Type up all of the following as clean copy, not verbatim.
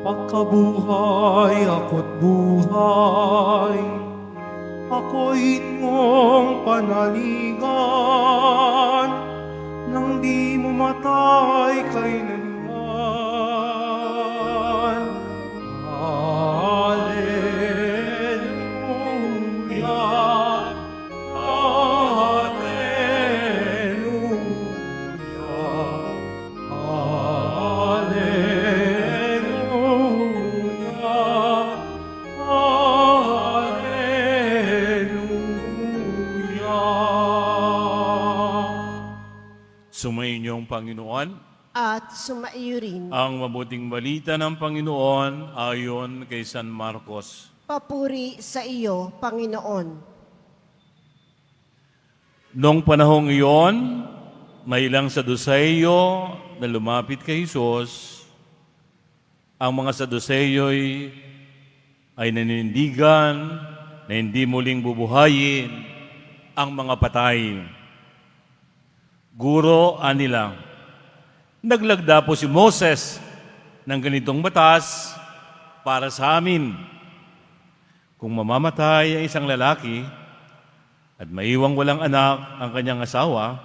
Pagkabuhay ako't buhay, ako'y mong panaligan, nang di mo matay kailanman. Hallelujah, Hallelujah, Sumainyo ang Panginoon. At sumaiyo rin. Ang mabuting balita ng Panginoon ayon kay San Marcos. Papuri sa iyo, Panginoon. Noong panahong iyon, may ilang Saduseyo na lumapit kay Jesus. Ang mga Saduseyo'y ay naninindigan na hindi muling bubuhayin ang mga patay. Guro, anila, naglagda po si Moses ng ganitong batas para sa amin. Kung mamamatay ang isang lalaki at maiwang walang anak ang kanyang asawa,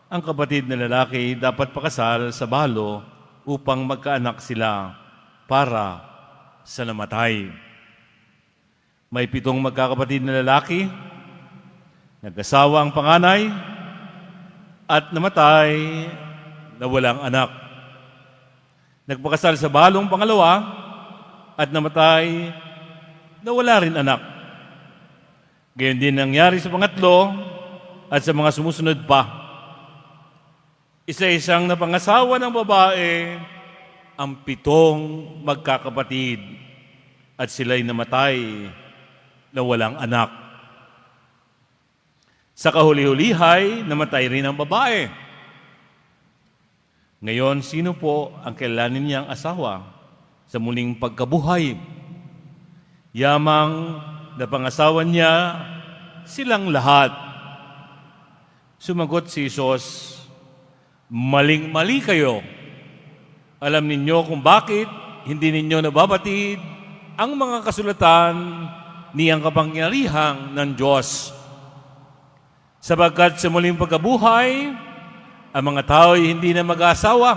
ang kapatid na lalaki dapat pakasal sa balo upang magkaanak sila para sa namatay. May 7 magkakapatid na lalaki, nag-asawa ang panganay, at namatay na walang anak. Nagpakasal sa balong pangalawa at namatay na wala rin anak. Gayon din nangyari sa pangatlo at sa mga sumusunod pa. Isa-isang napangasawa ng babae ang 7 magkakapatid at sila'y namatay na walang anak. Sa kahuli-hulihay, namatay rin ang babae. Ngayon, sino po ang kailanin niyang asawa sa muling pagkabuhay? Yamang na pangasawa niya, silang lahat. Sumagot si Jesus, maling-mali kayo. Alam ninyo kung bakit hindi ninyo nababatid ang mga kasulatan niyang kapangyarihang ng Diyos. Sapagkat sa muling pagkabuhay, ang mga tao ay hindi na mag-aasawa.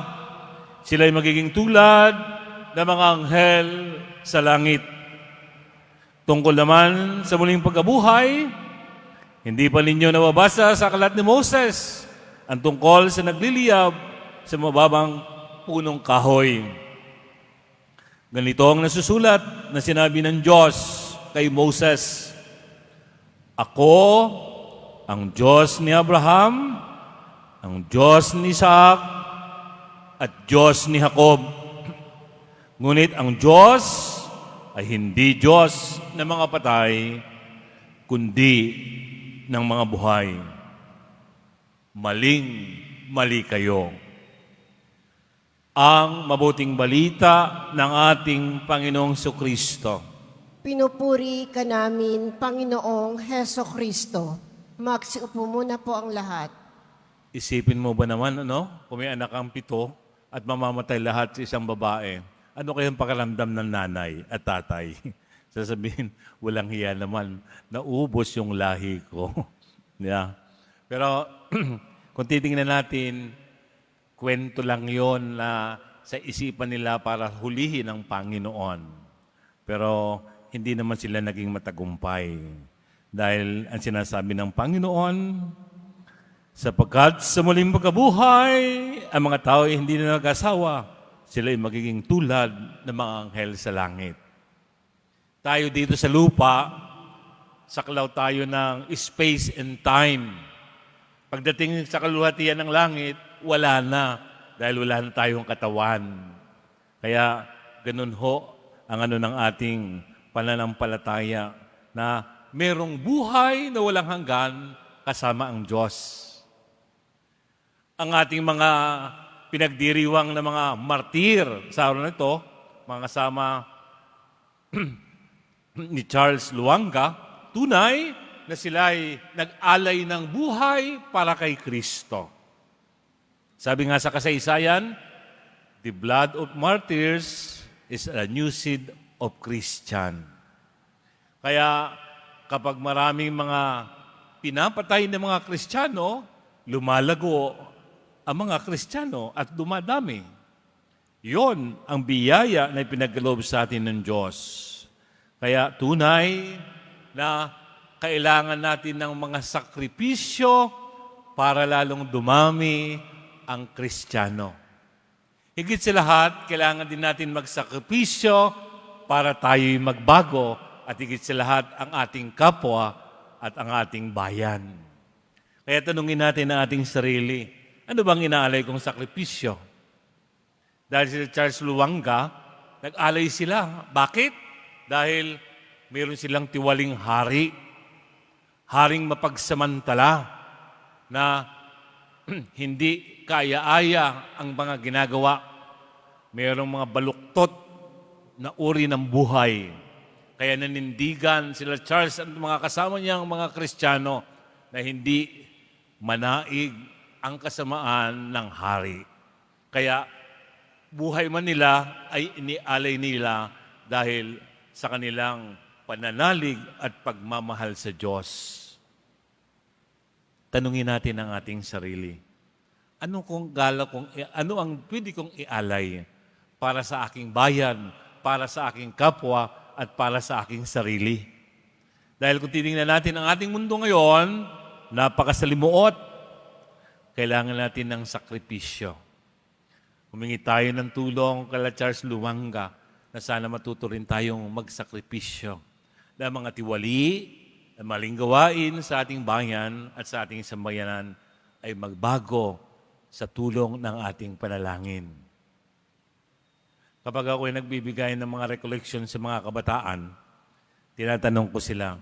Sila ay magiging tulad ng mga anghel sa langit. Tungkol naman sa muling pagkabuhay, hindi pa ninyo nababasa sa aklat ni Moses ang tungkol sa nagliliyab sa mababang punong kahoy. Ganito ang nasusulat na sinabi ng Diyos kay Moses, Ako, ang Diyos ni Abraham, ang Diyos ni Isaac, at Diyos ni Jacob. Ngunit ang Diyos ay hindi Diyos ng mga patay, kundi ng mga buhay. Maling-mali kayo. Ang mabuting balita ng ating Panginoong Jesucristo. Pinupuri ka namin, Panginoong Heso Kristo. Magsiupo muna po ang lahat. Isipin mo ba naman, kung may anak kang 7 at mamamatay lahat sa isang babae, ano kayang pakiramdam ng nanay at tatay? Sasabihin, walang hiya naman, naubos yung lahi ko. Yeah. Pero kung titingnan natin, kwento lang yon na sa isipan nila para hulihin ang Panginoon. Pero hindi naman sila naging matagumpay. Dahil ang sinasabi ng Panginoon, sapagkat sa muling pagkabuhay, ang mga tao ay hindi na nag-asawa, sila ay magiging tulad ng mga anghel sa langit. Tayo dito sa lupa, saklaw tayo ng space and time. Pagdating sa kaluhatian ng langit, wala na, dahil wala na tayong katawan. Kaya ganun ho ang ng ating pananampalataya na merong buhay na walang hanggan kasama ang Diyos. Ang ating mga pinagdiriwang na mga martir sa araw na ito, mga kasama ni Charles Luanga, tunay na sila ay nag-alay ng buhay para kay Kristo. Sabi nga sa kasaysayan, the blood of martyrs is a new seed of Christian. Kaya kapag maraming mga pinapatay ng mga Kristiyano, lumalago ang mga Kristiyano at dumadami. Yon ang biyaya na ipinagkaloob sa atin ng Diyos. Kaya tunay na kailangan natin ng mga sakripisyo para lalong dumami ang Kristiyano. Higit sa lahat, kailangan din natin magsakripisyo para tayo'y magbago at higit sa lahat ang ating kapwa at ang ating bayan. Kaya tanungin natin ang ating sarili, ano bang inaalay kong sakripisyo? Dahil si Charles Luanga, nag-alay sila. Bakit? Dahil mayroon silang tiwaling hari, haring mapagsamantala na hindi kaya-aya ang mga ginagawa. Mayroong mga baluktot na uri ng buhay. Kaya nanindigan sila Charles at mga kasama niyang mga Kristiyano na hindi manaig ang kasamaan ng hari. Kaya buhay man nila ay inialay nila dahil sa kanilang pananalig at pagmamahal sa Diyos. Tanungin natin ang ating sarili. Ano ang pwede kong ialay para sa aking bayan, para sa aking kapwa, at para sa aking sarili? Dahil kung titingnan natin ang ating mundo ngayon, napakasalimuot. Kailangan natin ng sakripisyo. Humingi tayo ng tulong kay Charles Luanga na sana matuto rin tayong magsakripisyo na mga tiwali, na maling gawain sa ating bayan at sa ating sambayanan ay magbago sa tulong ng ating panalangin. Kapag ako ay nagbibigay ng mga recollection sa mga kabataan, tinatanong ko sila,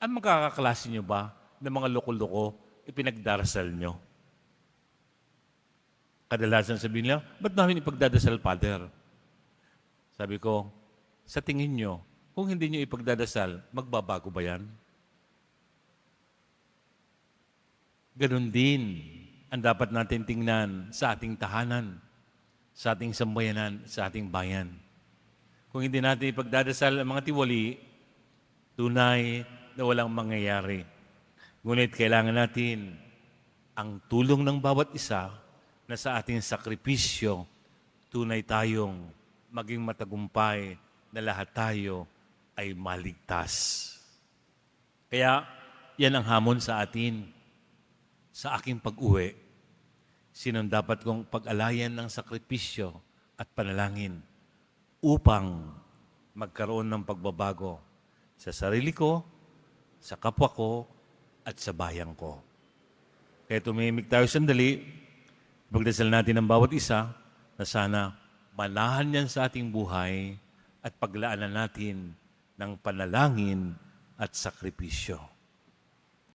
ang magkakaklase nyo ba ng mga loko-loko ipinagdarasal nyo? Kadalasan sabihin nila, ba't namin ipagdadasal, Father? Sabi ko, sa tingin nyo, kung hindi nyo ipagdadasal, magbabago ba yan? Ganon din ang dapat natin tingnan sa ating tahanan, sa ating sambayanan, sa ating bayan. Kung hindi natin ipagdadasal ang mga tiwali, tunay na walang mangyayari. Ngunit kailangan natin ang tulong ng bawat isa na sa ating sakripisyo, tunay tayong maging matagumpay na lahat tayo ay maligtas. Kaya yan ang hamon sa atin. Sa aking pag-uwi, sinong dapat kong pag-alayan ng sakripisyo at panalangin upang magkaroon ng pagbabago sa sarili ko, sa kapwa ko, at sa bayan ko. Kaya tumimik tayo sandali, pagdasal natin ang bawat isa na sana manahan yan sa ating buhay at paglaanan natin ng panalangin at sakripisyo.